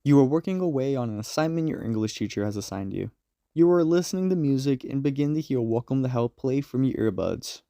You are working away on an assignment your English teacher has assigned you. You are listening to music and begin to hear Welcome to Hell play from your earbuds.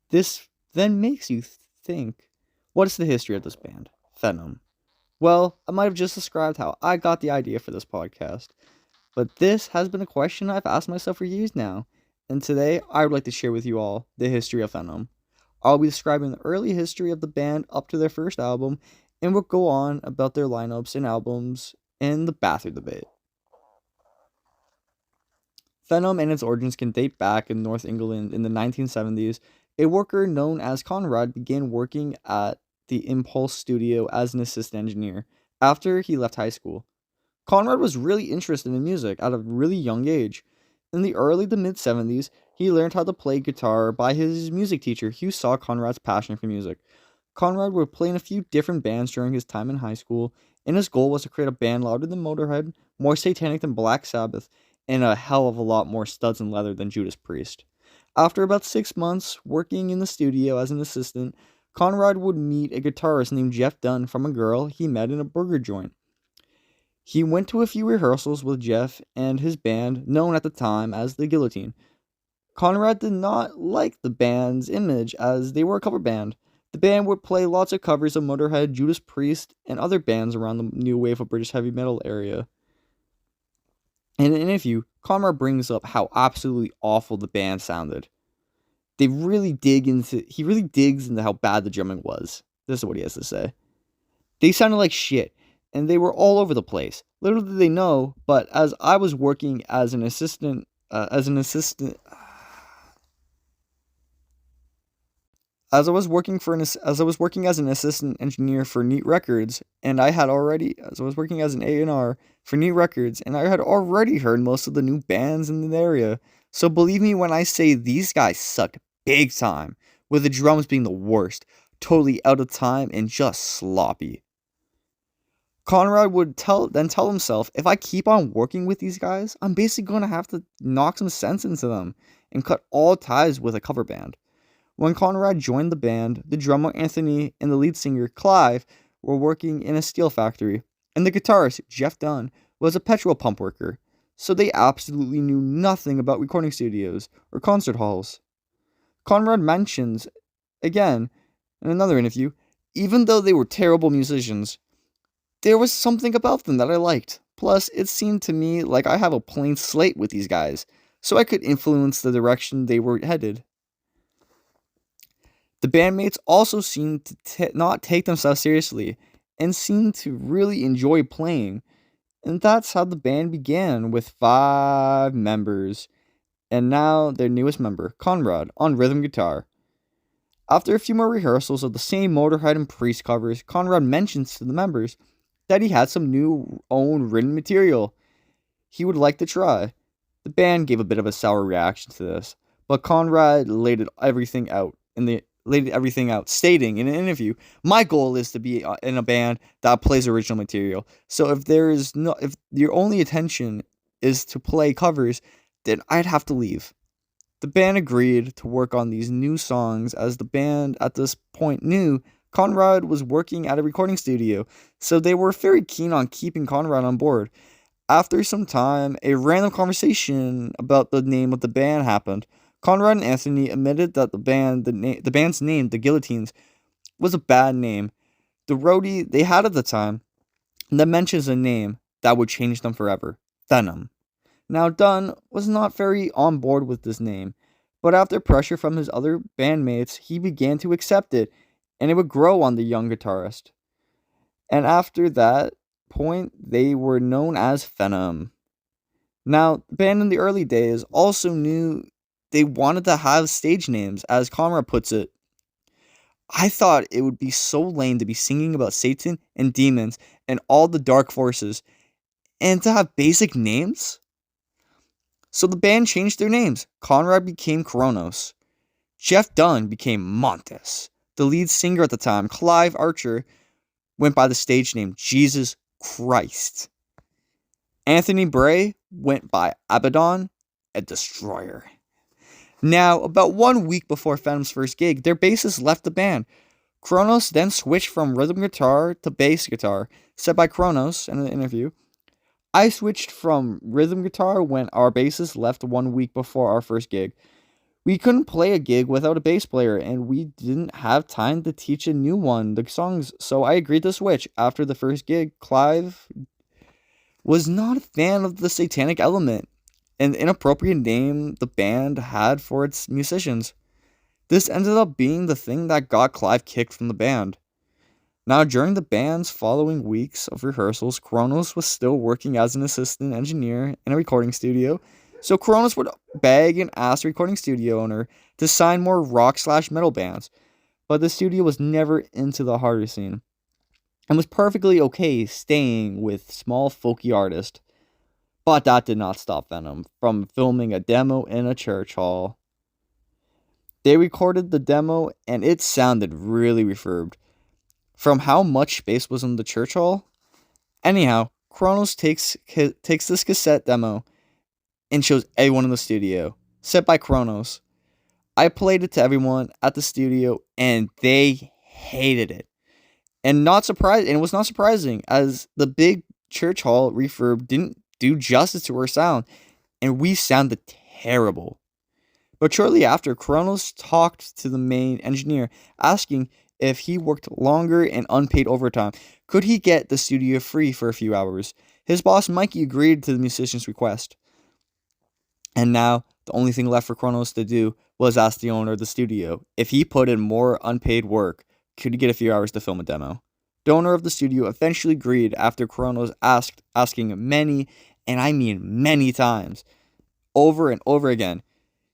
This then makes you think, what is the history of this band, Venom? Well, I might have just described how I got the idea for this podcast, but this has been a question I've asked myself for years now, and today I would like to share with you all the history of Venom. I'll be describing the early history of the band up to their first album, and we'll go on about their lineups and albums and the bathroom debate. Venom and its origins can date back in North England in the 1970s. A worker known as Conrad began working at the Impulse studio as an assistant engineer after he left high school. Conrad was really interested in music at a really young age. In the early to mid 70s, he learned how to play guitar by his music teacher who saw Conrad's passion for music. Conrad would play in a few different bands during his time in high school, and his goal was to create a band louder than Motorhead, more satanic than Black Sabbath, and a hell of a lot more studs and leather than Judas Priest. After about 6 months working in the studio as an assistant, Conrad would meet a guitarist named Jeff Dunn from a girl he met in a burger joint. He went to a few rehearsals with Jeff and his band, known at the time as the Guillotine. Conrad did not like the band's image as they were a cover band. The band would play lots of covers of Motorhead, Judas Priest, and other bands around the new wave of British heavy metal area. In an interview, Conrad brings up how absolutely awful the band sounded. He really digs into how bad the drumming was. This is what he has to say. They sounded like shit, and they were all over the place. Little did they know, but as I was working as an assistant engineer for Neat Records, and I had already as I was working as an A&R for Neat Records, and I had already heard most of the new bands in the area. So believe me when I say these guys sucked big time, with the drums being the worst, totally out of time and just sloppy. Conrad would tell himself, if I keep on working with these guys, I'm basically going to have to knock some sense into them and cut all ties with a cover band. When Conrad joined the band, the drummer Anthony and the lead singer Clive were working in a steel factory, and the guitarist Jeff Dunn was a petrol pump worker, so they absolutely knew nothing about recording studios or concert halls. Conrad mentions, again, in another interview, even though they were terrible musicians, there was something about them that I liked. Plus, it seemed to me like I have a plain slate with these guys, so I could influence the direction they were headed. The bandmates also seemed to not take themselves seriously and seemed to really enjoy playing. And that's how the band began with 5 members, and now their newest member, Conrad, on rhythm guitar. After a few more rehearsals of the same Motorhead and Priest covers, Conrad mentions to the members that he had some new own written material he would like to try. The band gave a bit of a sour reaction to this, but Conrad laid everything out, stating in an interview, "My goal is to be in a band that plays original material. So if your only intention is to play covers, then I'd have to leave." The band agreed to work on these new songs as the band at this point knew Conrad was working at a recording studio, so they were very keen on keeping Conrad on board. After some time, a random conversation about the name of the band happened. Conrad and Anthony admitted that the band's name, the Guillotines, was a bad name. The roadie they had at the time that mentions a name that would change them forever, Venom. Now, Dunn was not very on board with this name, but after pressure from his other bandmates, he began to accept it, and it would grow on the young guitarist. And after that point, they were known as Venom. Now, the band in the early days also knew they wanted to have stage names, as Conrad puts it. I thought it would be so lame to be singing about Satan and demons and all the dark forces, and to have basic names? So the band changed their names. Conrad became Kronos. Jeff Dunn became Montes. The lead singer at the time, Clive Archer, went by the stage name Jesus Christ. Anthony Bray went by Abaddon, a destroyer. Now, about 1 week before Venom's first gig, their bassist left the band. Kronos then switched from rhythm guitar to bass guitar, said by Kronos in an interview. I switched from rhythm guitar when our bassist left 1 week before our first gig. We couldn't play a gig without a bass player, and we didn't have time to teach a new one the songs, so I agreed to switch. After the first gig, Clive was not a fan of the Satanic Element, an inappropriate name the band had for its musicians. This ended up being the thing that got Clive kicked from the band. Now, during the band's following weeks of rehearsals, Kronos was still working as an assistant engineer in a recording studio, so Kronos would beg and ask the recording studio owner to sign more rock/metal bands, but the studio was never into the harder scene and was perfectly okay staying with small folky artists. But that did not stop Venom from filming a demo in a church hall. They recorded the demo and it sounded really refurbed from how much space was in the church hall. Anyhow, Kronos takes this cassette demo and shows everyone in the studio, set by Kronos. I played it to everyone at the studio and they hated it. And it was not surprising as the big church hall refurb didn't do justice to our sound and we sounded terrible. But shortly after, Kronos talked to the main engineer, asking if he worked longer and unpaid overtime, could he get the studio free for a few hours? His boss, Mikey, agreed to the musician's request. And now, the only thing left for Kronos to do was ask the owner of the studio if he put in more unpaid work, could he get a few hours to film a demo? The owner of the studio eventually agreed after Kronos asking many, and I mean many times, over and over again.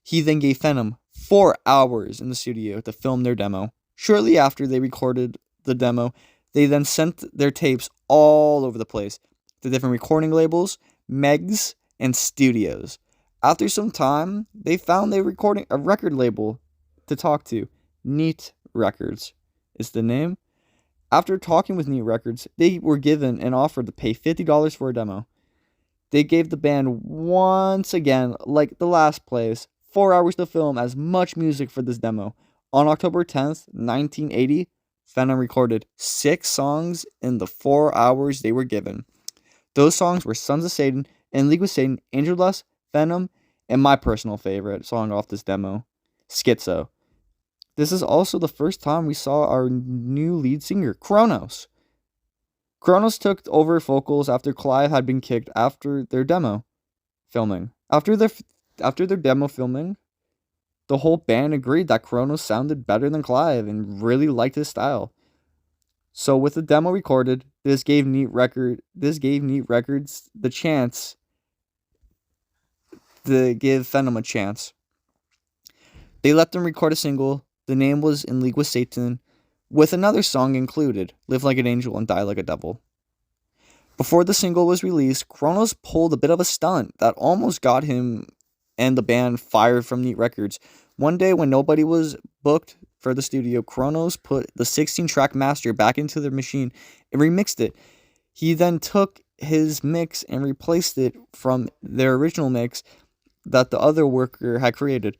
He then gave Venom 4 hours in the studio to film their demo. Shortly after they recorded the demo, they then sent their tapes all over the place to different recording labels, megs, and studios. After some time, they found they were recording a record label to talk to. Neat Records is the name. After talking with Neat Records, they were given an offer to pay $50 for a demo. They gave the band, once again, like the last place, 4 hours to film as much music for this demo. On October 10th, 1980, Venom recorded 6 songs in the 4 hours they were given. Those songs were Sons of Satan, In League with Satan, Angel Dust, Venom, and my personal favorite song off this demo, Schizo. This is also the first time we saw our new lead singer, Kronos. Kronos took over vocals after Clive had been kicked after their demo filming. After their demo filming, the whole band agreed that Kronos sounded better than Clive and really liked his style. So with the demo recorded, this gave Neat Records the chance to give Venom a chance. They let them record a single. The name was In League with Satan, with another song included, Live Like an Angel and Die Like a Devil. Before the single was released, Kronos pulled a bit of a stunt that almost got him and the band fired from Neat Records. One day when nobody was booked for the studio, Kronos put the 16-track master back into the machine and remixed it. He then took his mix and replaced it from their original mix that the other worker had created.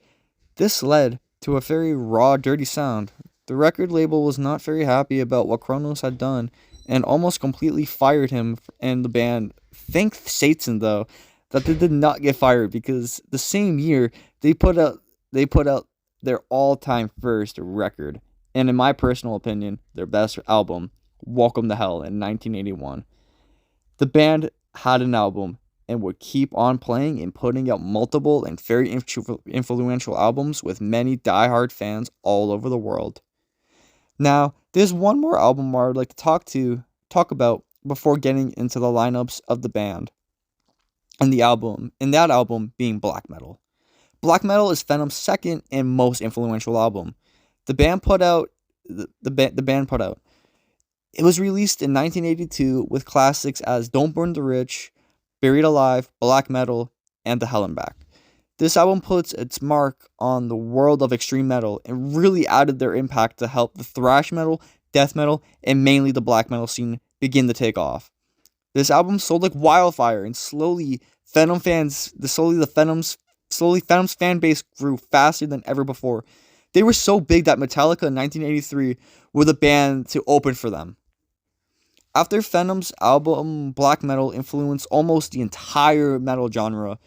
This led to a very raw, dirty sound. The record label was not very happy about what Kronos had done and almost completely fired him and the band. Thank Satan, though, that they did not get fired, because the same year they put out their all-time first record, and in my personal opinion, their best album, Welcome to Hell, in 1981. The band had an album and would keep on playing and putting out multiple and very influential albums with many diehard fans all over the world. Now, there's one more album I would like to talk about before getting into the lineups of the band. And that album being Black Metal. Black Metal is Venom's second and most influential album. The band put out. It was released in 1982 with classics as Don't Burn the Rich, Buried Alive, Black Metal, and The Hell and Back. This album puts its mark on the world of extreme metal and really added their impact to help the thrash metal, death metal, and mainly the black metal scene begin to take off. This album sold like wildfire, and slowly Venom's fan base grew faster than ever before. They were so big that Metallica in 1983 were the band to open for them. After Venom's album Black Metal influenced almost the entire metal genre,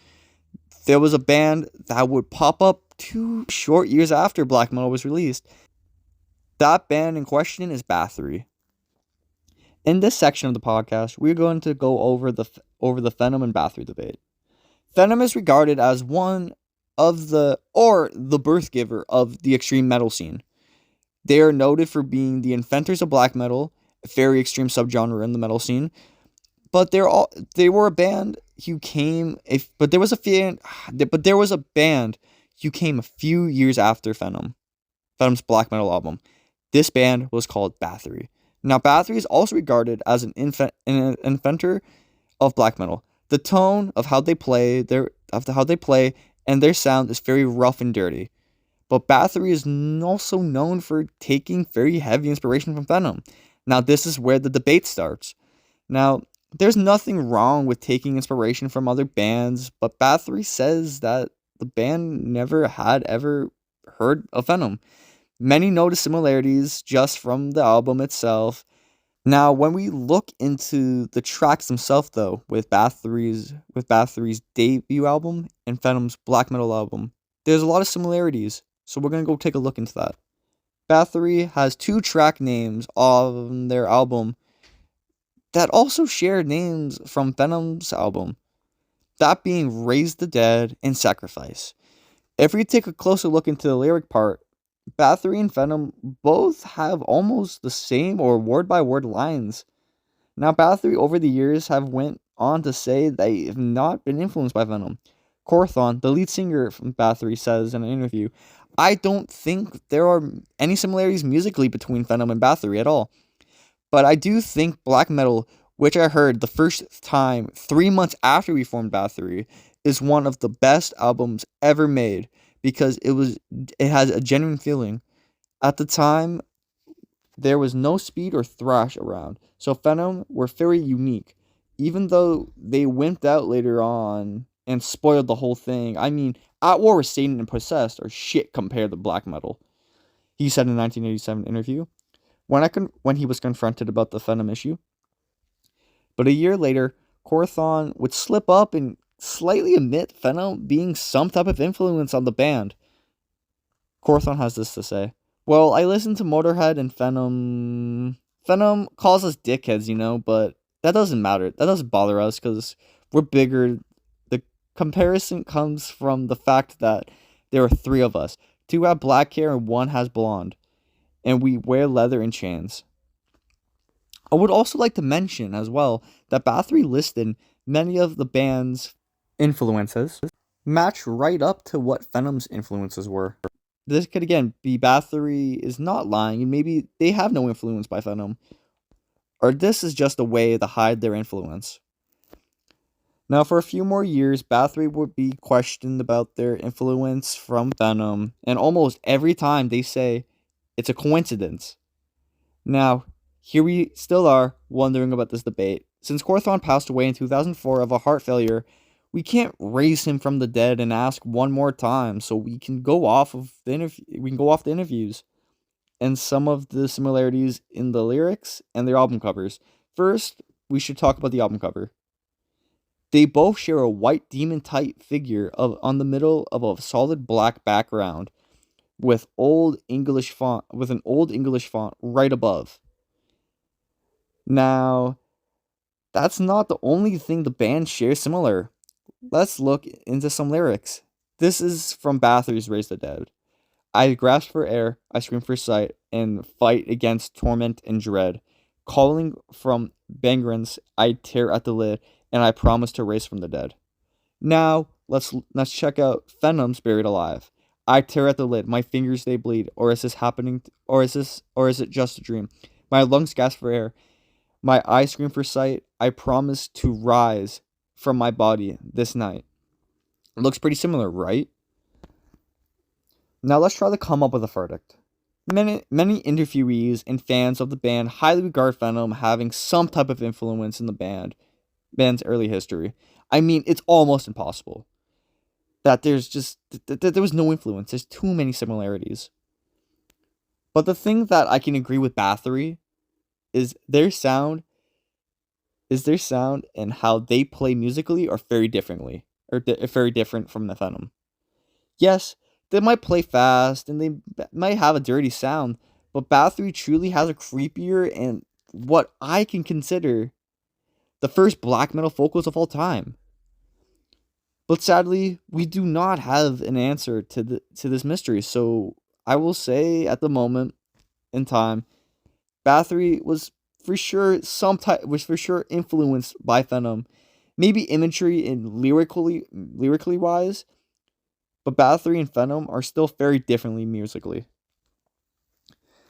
there was a band that would pop up 2 short years after Black Metal was released. That band in question is Bathory. In this section of the podcast, we're going to go over the Venom and Bathory debate. Venom is regarded as one of the birth giver of the extreme metal scene. They are noted for being the inventors of black metal, a very extreme subgenre in the metal scene. But they were a band who came but there was a band who came a few years after Venom's black metal album. This band was called Bathory. Now, Bathory is also regarded as an inventor of black metal. The tone of how they play, and their sound is very rough and dirty. But Bathory is also known for taking very heavy inspiration from Venom. Now, this is where the debate starts. Now, there's nothing wrong with taking inspiration from other bands, but Bathory says that the band never had ever heard of Venom. Many notice similarities just from the album itself. Now, when we look into the tracks themselves, though, with Bathory's debut album and Venom's black metal album, there's a lot of similarities. So we're gonna go take a look into that. Bathory has 2 track names on their album that also share names from Venom's album, that being Raise the Dead and Sacrifice. If we take a closer look into the lyric part, Bathory and Venom both have almost the same or word-by-word lines. Now, Bathory over the years have went on to say they have not been influenced by Venom. Quorthon, the lead singer from Bathory, says in an interview, "I don't think there are any similarities musically between Venom and Bathory at all. But I do think black metal, which I heard the first time 3 months after we formed Bathory, is one of the best albums ever made because it has a genuine feeling. At the time, there was no speed or thrash around, so Venom were very unique. Even though they wimped out later on and spoiled the whole thing, I mean, At War with Satan and Possessed are shit compared to black metal," he said in a 1987 interview when he was confronted about the Venom issue. But a year later, Quorthon would slip up and slightly admit Venom being some type of influence on the band. Quorthon has this to say: "Well, I listened to Motorhead and Venom calls us dickheads, but that doesn't matter. That doesn't bother us because we're bigger. The comparison comes from the fact that there are 3 of us. 2 have black hair and 1 has blonde. And we wear leather and chains." I would also like to mention as well that Bathory listed many of the band's influences match right up to what Venom's influences were. This could again be Bathory is not lying, and maybe they have no influence by Venom, or this is just a way to hide their influence. Now, for a few more years, Bathory would be questioned about their influence from Venom, and almost every time they say it's a coincidence. Now, here we still are wondering about this debate. Since Quorthon passed away in 2004 of a heart failure, we can't raise him from the dead and ask one more time, so we can go off the interviews and some of the similarities in the lyrics and their album covers. First, we should talk about the album cover. They both share a white demon-type figure on the middle of a solid black background with an old English font right above. Now, that's not the only thing the band shares similar. Let's look into some lyrics. This is from Bathory's Raise the Dead. "I grasp for air, I scream for sight, and fight against torment and dread. Calling from Bangrins, I tear at the lid, and I promise to raise from the dead." Now, let's check out Venom's Buried Alive. "I tear at the lid, my fingers they bleed, or is this happening, or is it just a dream? My lungs gasp for air, my eyes scream for sight, I promise to rise from my body this night." It looks pretty similar, right? Now let's try to come up with a verdict. Many interviewees and fans of the band highly regard Venom having some type of influence in the band's early history. I mean, it's almost impossible that there was no influence. There's too many similarities. But the thing that I can agree with Bathory is their sound and how they play musically are very differently, or very different from the Venom. Yes, they might play fast and they might have a dirty sound, but Bathory truly has a creepier and what I can consider the first black metal vocals of all time. But sadly, we do not have an answer to this mystery. So I will say, at the moment in time, Bathory was for sure influenced by Venom, maybe imagery and lyrically wise, but Bathory and Venom are still very differently musically.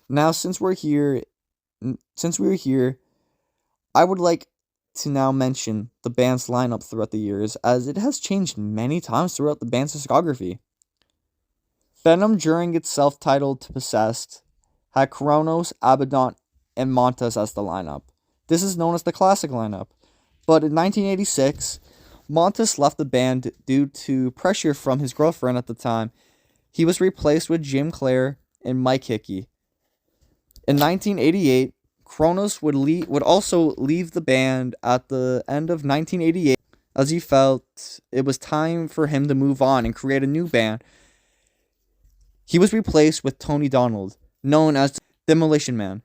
Now, since we're here, I would like to now mention the band's lineup throughout the years, as it has changed many times throughout the band's discography. Venom, during its self-titled to Possessed, had Kronos, Abaddon, and Montes as the lineup. This is known as the classic lineup. But in 1986, Montes left the band due to pressure from his girlfriend at the time. He was replaced with Jim Clare and Mike Hickey. In 1988, Kronos would also leave the band at the end of 1988, as he felt it was time for him to move on and create a new band. He was replaced with Tony Donald, known as Demolition Man.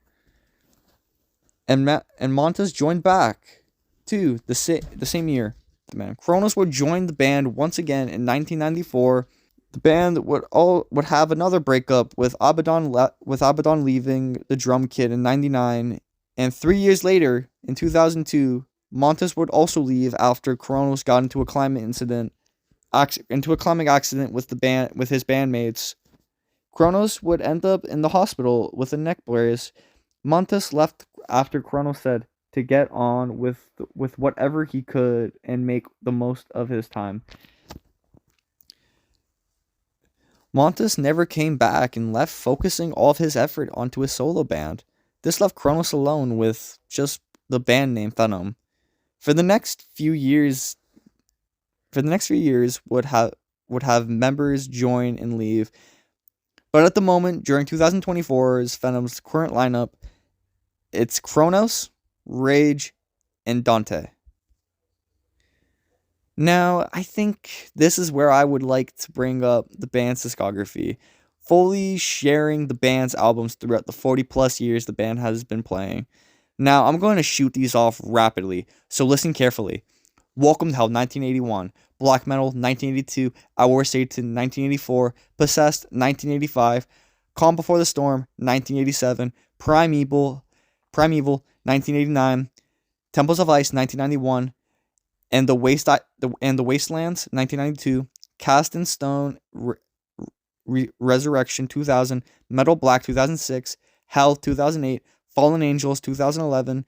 And Montes joined back too the same year. Kronos would join the band once again in 1994. The band would have another breakup with Abaddon leaving the drum kit in 99, and 3 years later in 2002, Montes would also leave after Kronos got into a climbing accident with his bandmates. Kronos would end up in the hospital with a neck brace. Montes left after Kronos said to get on with whatever he could and make the most of his time. Montes never came back and left, focusing all of his effort onto his solo band. This left Kronos alone with just the band name Venom. For the next few years would have members join and leave. But at the moment, during 2024's Venom's current lineup, it's Kronos, Rage, and Dante. Now, I think this is where I would like to bring up the band's discography, fully sharing the band's albums throughout the 40 plus years the band has been playing. Now, I'm going to shoot these off rapidly, so listen carefully. Welcome to Hell 1981, Black Metal 1982, Our Satan 1984, Possessed 1985, Calm Before the Storm 1987, Primeval 1989, Temples of Ice 1991, and the Wastelands 1992, Cast in Stone Resurrection 2000, Metal Black 2006, Hell 2008, Fallen Angels 2011,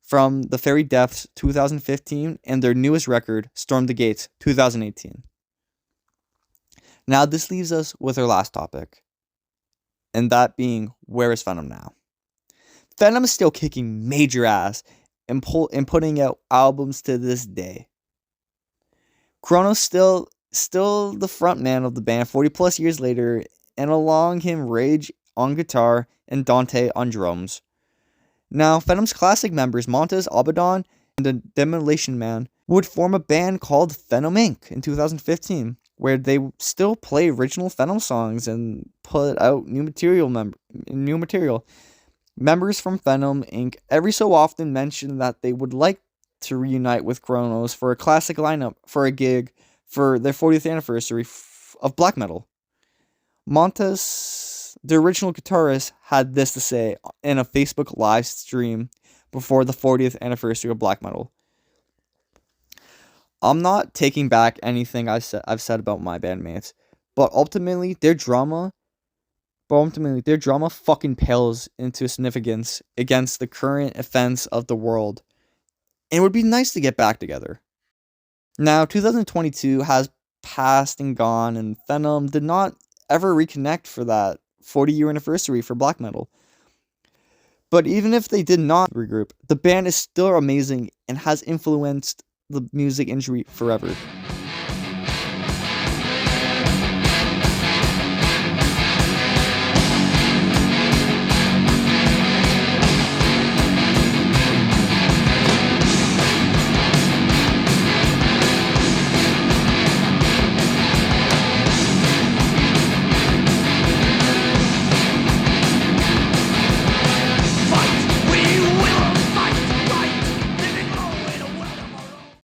From the Fairy Depths 2015, and their newest record, Storm the Gates 2018. Now this leaves us with our last topic, and that being, where is Venom now? Venom is still kicking major ass and putting out albums to this day. Kronos still the front man of the band 40 plus years later, and along him Rage on guitar and Dante on drums. Now, Venom's classic members, Montes, Abaddon, and the Demolition Man, would form a band called Venom Inc. in 2015, where they still play original Venom songs and put out new material. Members from Venom Inc. every so often mention that they would like to reunite with Kronos for a classic lineup for a gig for their 40th anniversary of black metal. Montes, the original guitarist, had this to say in a Facebook live stream before the 40th anniversary of black metal. I'm not taking back anything I've said about my bandmates, but ultimately their drama fucking pales into significance against the current events of the world. And it would be nice to get back together. Now, 2022 has passed and gone, and Venom did not ever reconnect for that 40-year anniversary for black metal. But even if they did not regroup, the band is still amazing and has influenced the music industry forever.